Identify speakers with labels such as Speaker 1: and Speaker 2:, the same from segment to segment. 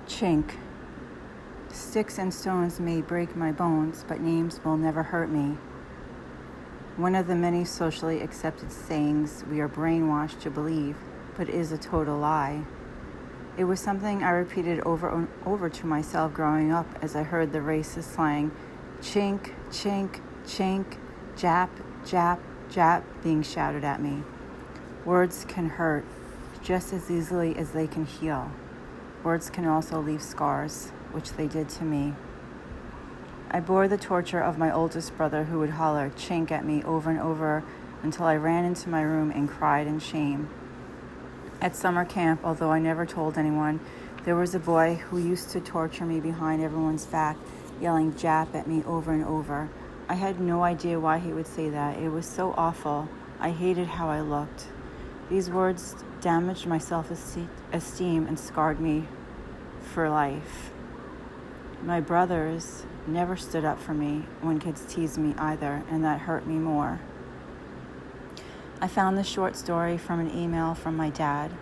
Speaker 1: Chink. Sticks and stones may break my bones, but names will never hurt me. One of the many socially accepted sayings we are brainwashed to believe, but is a total lie. It was something I repeated over and over to myself growing up as I heard the racist slang, chink, chink, chink, jap, jap, jap, being shouted at me. Words can hurt just as easily as they can heal. Words can also leave scars, which they did to me. I bore the torture of my oldest brother who would holler chink at me over and over until I ran into my room and cried in shame. At summer camp, although I never told anyone, there was a boy who used to torture me behind everyone's back, yelling Jap at me over and over. I had no idea why he would say that. It was so awful. I hated how I looked. These words damaged my self-esteem and scarred me for life. My brothers never stood up for me when kids teased me either, and that hurt me more. I found this short story from an email from my dad.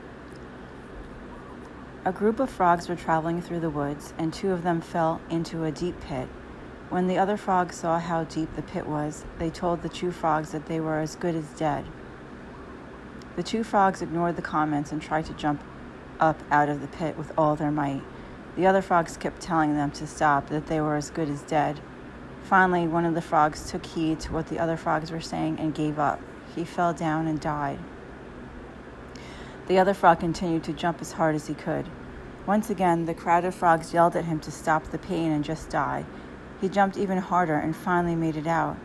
Speaker 1: A group of frogs were traveling through the woods, and two of them fell into a deep pit. When the other frogs saw how deep the pit was, they told the two frogs that they were as good as dead. The two frogs ignored the comments and tried to jump up out of the pit with all their might. The other frogs kept telling them to stop, that they were as good as dead. Finally, one of the frogs took heed to what the other frogs were saying and gave up. He fell down and died. The other frog continued to jump as hard as he could. Once again, the crowd of frogs yelled at him to stop the pain and just die. He jumped even harder and finally made it out.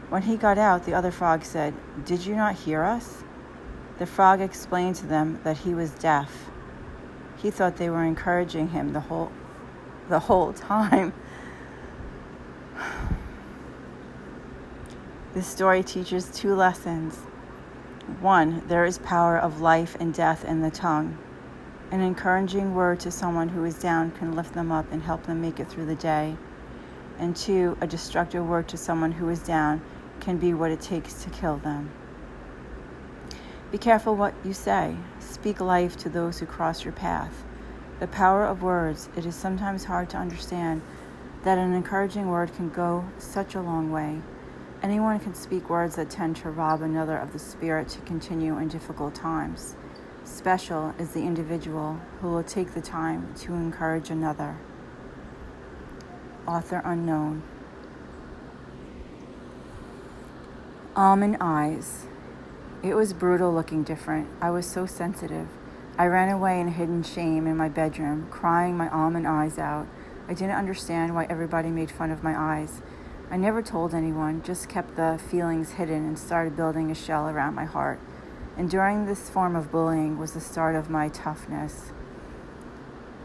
Speaker 1: When he got out, the other frog said, "Did you not hear us?" The frog explained to them that he was deaf. He thought they were encouraging him the whole time. This story teaches two lessons. One, there is power of life and death in the tongue. An encouraging word to someone who is down can lift them up and help them make it through the day. And two, a destructive word to someone who is down can be what it takes to kill them. Be careful what you say. Speak life to those who cross your path. The power of words. It is sometimes hard to understand that an encouraging word can go such a long way. Anyone can speak words that tend to rob another of the spirit to continue in difficult times. Special is the individual who will take the time to encourage another. Author unknown. Almond eyes. It was brutal looking different. I was so sensitive. I ran away in hidden shame in my bedroom, crying my almond eyes out. I didn't understand why everybody made fun of my eyes. I never told anyone, just kept the feelings hidden and started building a shell around my heart. Enduring this form of bullying was the start of my toughness.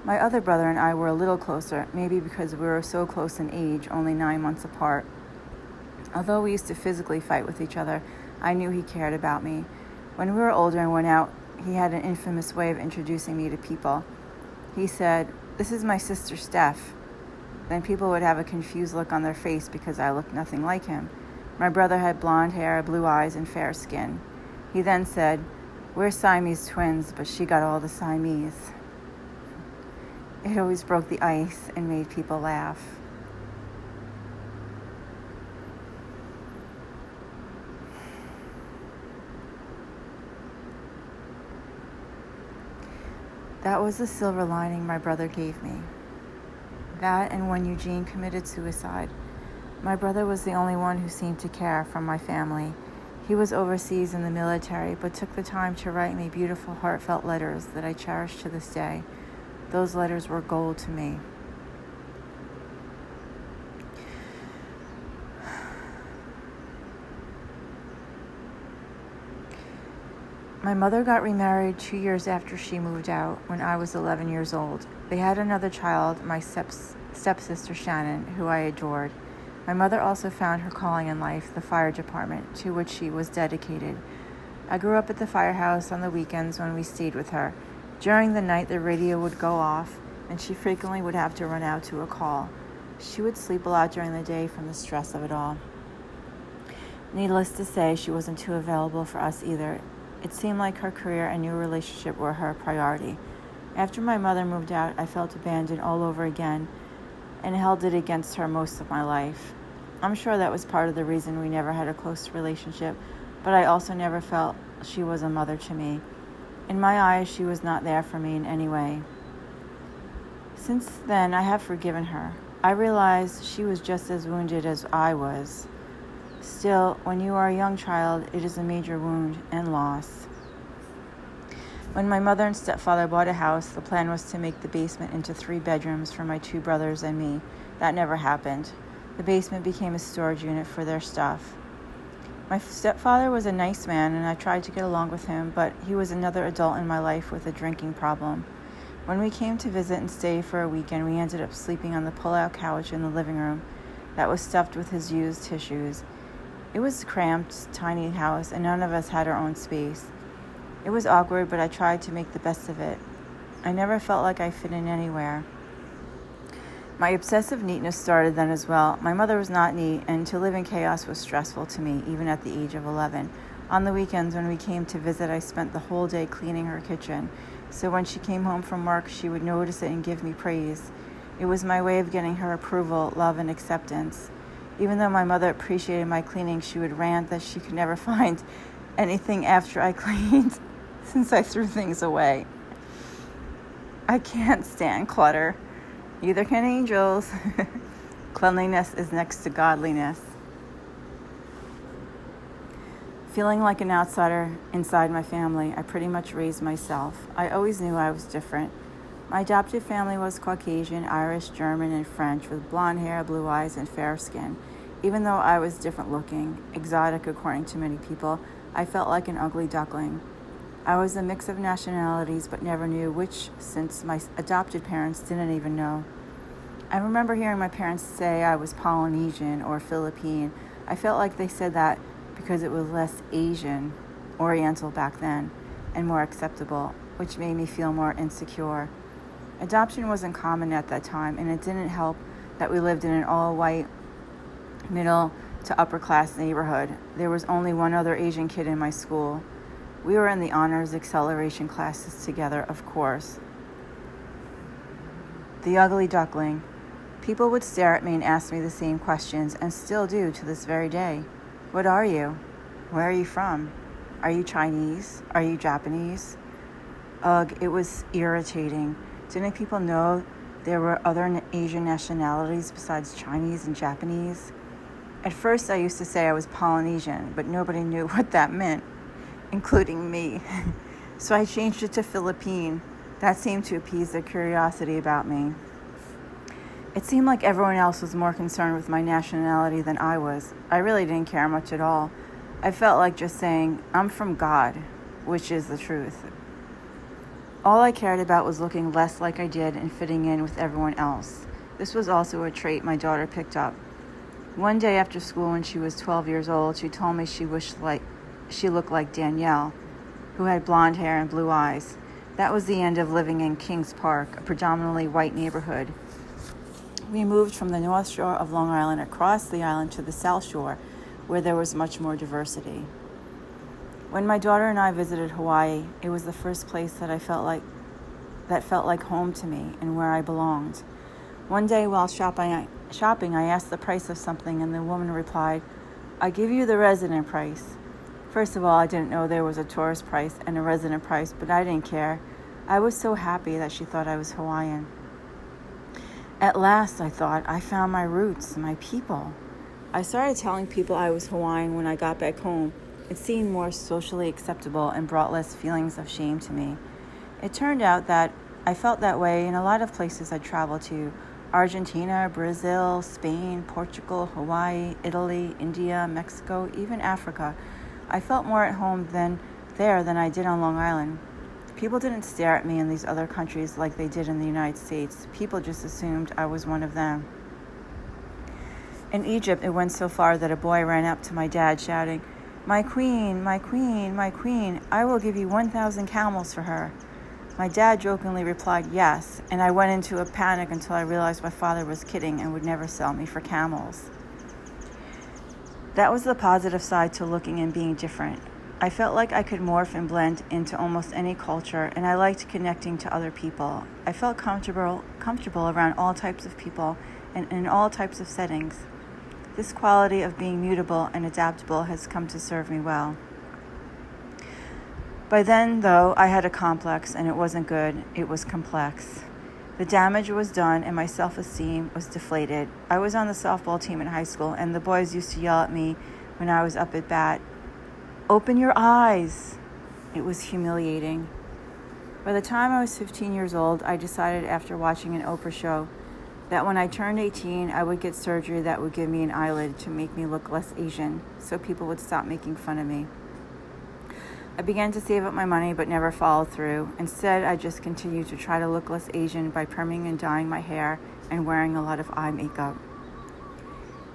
Speaker 1: My other brother and I were a little closer, maybe because we were so close in age, only 9 months apart. Although we used to physically fight with each other, I knew he cared about me. When we were older and went out, he had an infamous way of introducing me to people. He said, "This is my sister Steph." Then people would have a confused look on their face because I looked nothing like him. My brother had blonde hair, blue eyes, and fair skin. He then said, "We're Siamese twins, but she got all the Siamese." It always broke the ice and made people laugh. That was the silver lining my brother gave me. That and when Eugene committed suicide. My brother was the only one who seemed to care from my family. He was overseas in the military, but took the time to write me beautiful, heartfelt letters that I cherish to this day. Those letters were gold to me. My mother got remarried 2 years after she moved out, when I was 11 years old. They had another child, my stepsister Shannon, who I adored. My mother also found her calling in life, the fire department, to which she was dedicated. I grew up at the firehouse on the weekends when we stayed with her. During the night, the radio would go off, and she frequently would have to run out to a call. She would sleep a lot during the day from the stress of it all. Needless to say, she wasn't too available for us either. It seemed like her career and new relationship were her priority. After my mother moved out, I felt abandoned all over again and held it against her most of my life. I'm sure that was part of the reason we never had a close relationship, but I also never felt she was a mother to me. In my eyes, she was not there for me in any way. Since then, I have forgiven her. I realized she was just as wounded as I was. Still, when you are a young child, it is a major wound and loss. When my mother and stepfather bought a house, the plan was to make the basement into 3 bedrooms for my 2 brothers and me. That never happened. The basement became a storage unit for their stuff. My stepfather was a nice man, and I tried to get along with him, but he was another adult in my life with a drinking problem. When we came to visit and stay for a weekend, we ended up sleeping on the pull-out couch in the living room that was stuffed with his used tissues. It was a cramped, tiny house, and none of us had our own space. It was awkward, but I tried to make the best of it. I never felt like I fit in anywhere. My obsessive neatness started then as well. My mother was not neat, and to live in chaos was stressful to me, even at the age of 11. On the weekends when we came to visit, I spent the whole day cleaning her kitchen. So when she came home from work, she would notice it and give me praise. It was my way of getting her approval, love, and acceptance. Even though my mother appreciated my cleaning, she would rant that she could never find anything after I cleaned, since I threw things away. I can't stand clutter. Neither can angels. Cleanliness is next to godliness. Feeling like an outsider inside my family, I pretty much raised myself. I always knew I was different. My adopted family was Caucasian, Irish, German, and French, with blonde hair, blue eyes, and fair skin. Even though I was different looking, exotic according to many people, I felt like an ugly duckling. I was a mix of nationalities, but never knew which, since my adopted parents didn't even know. I remember hearing my parents say I was Polynesian or Philippine. I felt like they said that because it was less Asian, Oriental back then, and more acceptable, which made me feel more insecure. Adoption wasn't common at that time, and it didn't help that we lived in an all-white, middle to upper-class neighborhood. There was only one other Asian kid in my school. We were in the honors acceleration classes together, of course. The ugly duckling. People would stare at me and ask me the same questions, and still do to this very day. What are you? Where are you from? Are you Chinese? Are you Japanese? Ugh, it was irritating. Didn't people know there were other Asian nationalities besides Chinese and Japanese? At first, I used to say I was Polynesian, but nobody knew what that meant, including me. So I changed it to Philippine. That seemed to appease their curiosity about me. It seemed like everyone else was more concerned with my nationality than I was. I really didn't care much at all. I felt like just saying, I'm from God, which is the truth. All I cared about was looking less like I did and fitting in with everyone else. This was also a trait my daughter picked up. One day after school, when she was 12 years old, she told me she wished she looked like Danielle, who had blonde hair and blue eyes. That was the end of living in Kings Park, a predominantly white neighborhood. We moved from the North Shore of Long Island across the island to the South Shore, where there was much more diversity. When my daughter and I visited Hawaii, it was the first place that felt like home to me and where I belonged. One day while shopping, I asked the price of something, and the woman replied, "I give you the resident price." First of all, I didn't know there was a tourist price and a resident price, but I didn't care. I was so happy that she thought I was Hawaiian. At last, I thought, I found my roots, my people. I started telling people I was Hawaiian when I got back home. It seemed more socially acceptable and brought less feelings of shame to me. It turned out that I felt that way in a lot of places I traveled to: Argentina, Brazil, Spain, Portugal, Hawaii, Italy, India, Mexico, even Africa. I felt more at home than I did on Long Island. People didn't stare at me in these other countries like they did in the United States. People just assumed I was one of them. In Egypt, it went so far that a boy ran up to my dad shouting, "My queen, my queen, my queen, I will give you 1,000 camels for her." My dad jokingly replied, "Yes," and I went into a panic until I realized my father was kidding and would never sell me for camels. That was the positive side to looking and being different. I felt like I could morph and blend into almost any culture, and I liked connecting to other people. I felt comfortable around all types of people and in all types of settings. This quality of being mutable and adaptable has come to serve me well. By then, though, I had a complex, and it wasn't good. It was complex. The damage was done, and my self-esteem was deflated. I was on the softball team in high school, and the boys used to yell at me when I was up at bat, "Open your eyes." It was humiliating. By the time I was 15 years old, I decided after watching an Oprah show that when I turned 18, I would get surgery that would give me an eyelid to make me look less Asian, so people would stop making fun of me. I began to save up my money but never followed through. Instead, I just continued to try to look less Asian by perming and dyeing my hair and wearing a lot of eye makeup.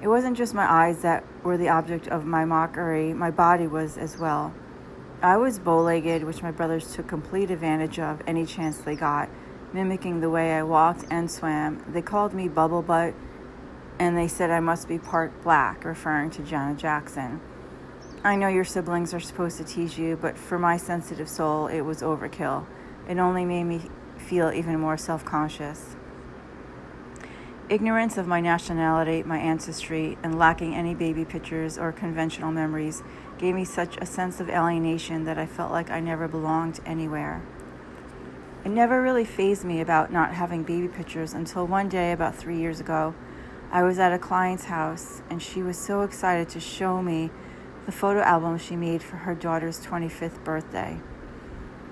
Speaker 1: It wasn't just my eyes that were the object of my mockery, my body was as well. I was bow-legged, which my brothers took complete advantage of any chance they got, mimicking the way I walked and swam. They called me Bubble Butt, and they said I must be part black, referring to Janet Jackson. I know your siblings are supposed to tease you, but for my sensitive soul, it was overkill. It only made me feel even more self-conscious. Ignorance of my nationality, my ancestry, and lacking any baby pictures or conventional memories gave me such a sense of alienation that I felt like I never belonged anywhere. It never really fazed me about not having baby pictures until one day about 3 years ago. I was at a client's house, and she was so excited to show me the photo album she made for her daughter's 25th birthday.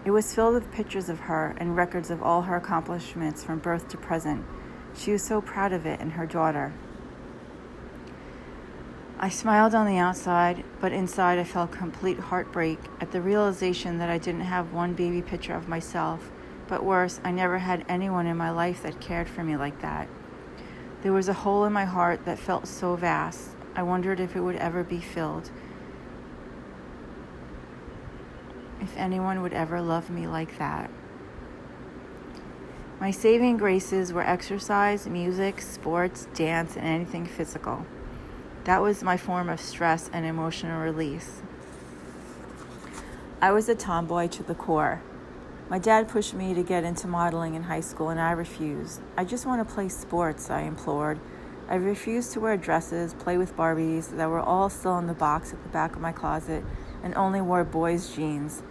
Speaker 1: It was filled with pictures of her and records of all her accomplishments from birth to present. She was so proud of it and her daughter. I smiled on the outside, but inside I felt complete heartbreak at the realization that I didn't have one baby picture of myself. But worse, I never had anyone in my life that cared for me like that. There was a hole in my heart that felt so vast. I wondered if it would ever be filled. If anyone would ever love me like that. My saving graces were exercise, music, sports, dance, and anything physical. That was my form of stress and emotional release. I was a tomboy to the core. My dad pushed me to get into modeling in high school, and I refused. I just want to play sports, I implored. I refused to wear dresses, play with Barbies that were all still in the box at the back of my closet, and only wore boys' jeans.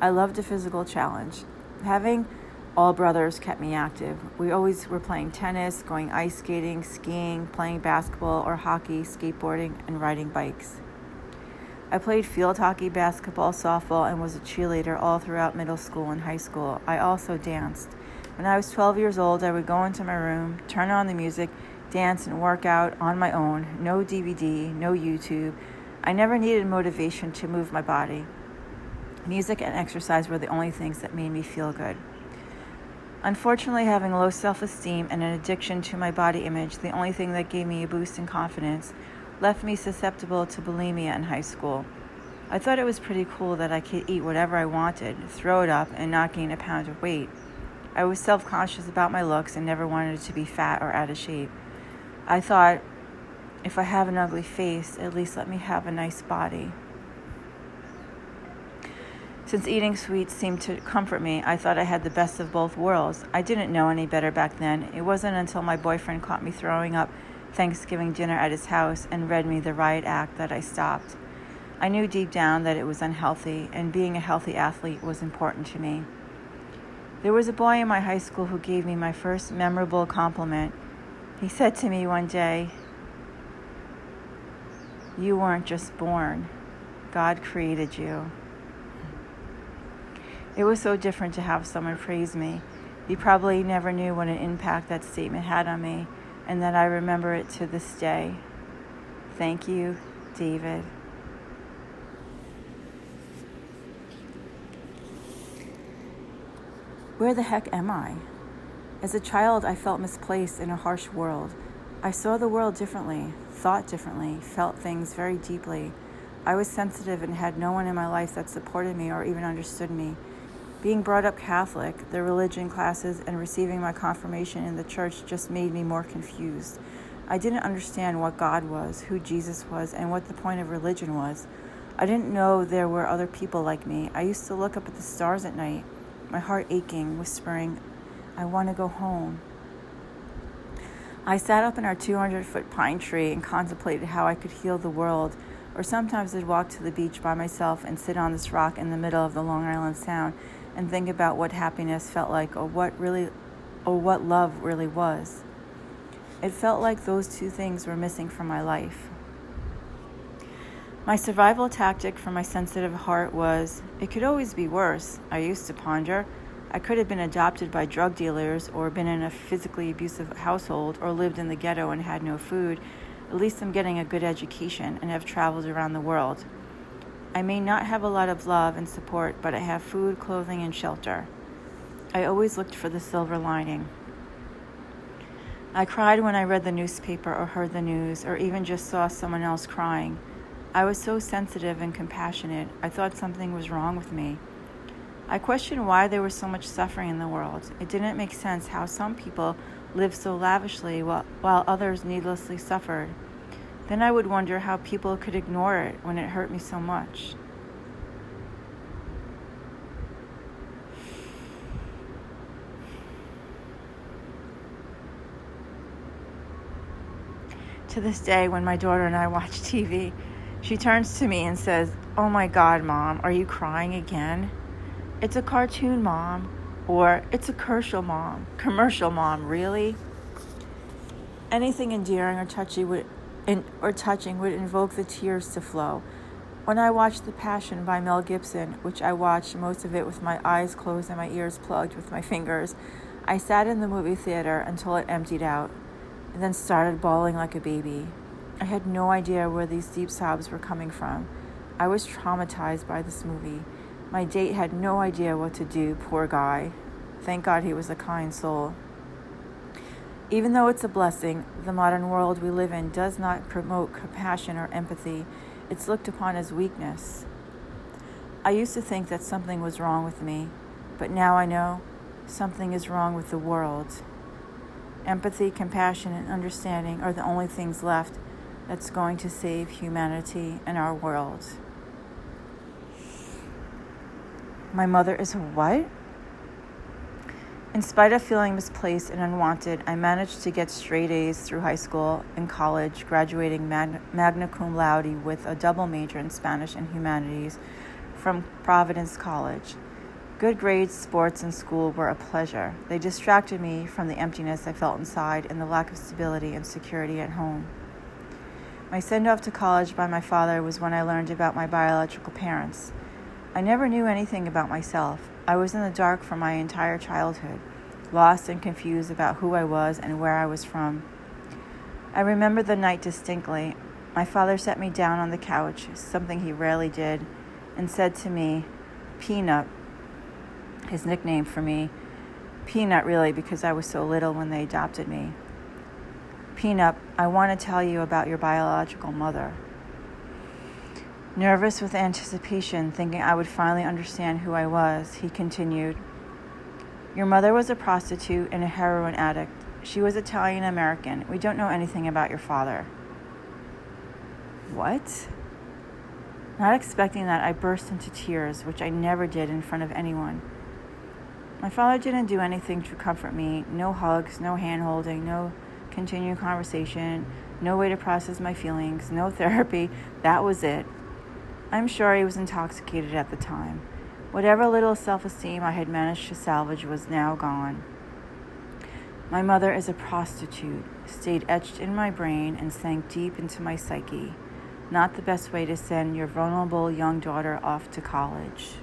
Speaker 1: I loved a physical challenge. Having all brothers kept me active. We always were playing tennis, going ice skating, skiing, playing basketball or hockey, skateboarding, and riding bikes. I played field hockey, basketball, softball, and was a cheerleader all throughout middle school and high school. I also danced. When I was 12 years old, I would go into my room, turn on the music, dance, and work out on my own. No DVD, no YouTube. I never needed motivation to move my body. Music and exercise were the only things that made me feel good. Unfortunately, having low self-esteem and an addiction to my body image, the only thing that gave me a boost in confidence, left me susceptible to bulimia in high school. I thought it was pretty cool that I could eat whatever I wanted, throw it up, and not gain a pound of weight. I was self-conscious about my looks and never wanted to be fat or out of shape. I thought, if I have an ugly face, at least let me have a nice body. Since eating sweets seemed to comfort me, I thought I had the best of both worlds. I didn't know any better back then. It wasn't until my boyfriend caught me throwing up Thanksgiving dinner at his house and read me the riot act that I stopped. I knew deep down that it was unhealthy, and being a healthy athlete was important to me. There was a boy in my high school who gave me my first memorable compliment. He said to me one day, "You weren't just born. God created you." It was so different to have someone praise me. He probably never knew what an impact that statement had on me, and that I remember it to this day. Thank you, David. Where the heck am I? As a child, I felt misplaced in a harsh world. I saw the world differently, thought differently, felt things very deeply. I was sensitive and had no one in my life that supported me or even understood me. Being brought up Catholic, the religion classes, and receiving my confirmation in the church just made me more confused. I didn't understand what God was, who Jesus was, and what the point of religion was. I didn't know there were other people like me. I used to look up at the stars at night, my heart aching, whispering, I want to go home. I sat up in our 200-foot pine tree and contemplated how I could heal the world, or sometimes I'd walk to the beach by myself and sit on this rock in the middle of the Long Island Sound and think about what happiness felt like, or what love really was. It felt like those two things were missing from my life. My survival tactic for my sensitive heart was, it could always be worse. I used to ponder. I could have been adopted by drug dealers, or been in a physically abusive household, or lived in the ghetto and had no food. At least I'm getting a good education and have traveled around the world. I may not have a lot of love and support, but I have food, clothing, and shelter. I always looked for the silver lining. I cried when I read the newspaper or heard the news, or even just saw someone else crying. I was so sensitive and compassionate, I thought something was wrong with me. I questioned why there was so much suffering in the world. It didn't make sense how some people lived so lavishly while others needlessly suffered. Then I would wonder how people could ignore it when it hurt me so much. To this day, when my daughter and I watch TV, she turns to me and says, "Oh my God, Mom, are you crying again? It's a cartoon, Mom," or "It's a commercial, Mom, really?" Anything endearing or touching would invoke the tears to flow. When I watched The Passion by Mel Gibson, which I watched most of it with my eyes closed and my ears plugged with my fingers, I sat in the movie theater until it emptied out, and then started bawling like a baby. I had no idea where these deep sobs were coming from. I was traumatized by this movie. My date had no idea what to do, poor guy. Thank God he was a kind soul. Even though it's a blessing, the modern world we live in does not promote compassion or empathy. It's looked upon as weakness. I used to think that something was wrong with me, but now I know something is wrong with the world. Empathy, compassion, and understanding are the only things left that's going to save humanity and our world. My mother is a what? In spite of feeling misplaced and unwanted, I managed to get straight A's through high school and college, graduating magna cum laude with a double major in Spanish and Humanities from Providence College. Good grades, sports, and school were a pleasure. They distracted me from the emptiness I felt inside and the lack of stability and security at home. My send-off to college by my father was when I learned about my biological parents. I never knew anything about myself. I was in the dark for my entire childhood, lost and confused about who I was and where I was from. I remember the night distinctly. My father set me down on the couch, something he rarely did, and said to me, "Peanut," his nickname for me. Peanut, really, because I was so little when they adopted me. "Peanut, I want to tell you about your biological mother." Nervous with anticipation, thinking I would finally understand who I was, he continued, "Your mother was a prostitute and a heroin addict. She was Italian American. We don't know anything about your father." What? Not expecting that, I burst into tears, which I never did in front of anyone. My father didn't do anything to comfort me. No hugs, no hand-holding, no continued conversation, no way to process my feelings, no therapy. That was it. I'm sure he was intoxicated at the time. Whatever little self-esteem I had managed to salvage was now gone. My mother is a prostitute, stayed etched in my brain and sank deep into my psyche. Not the best way to send your vulnerable young daughter off to college.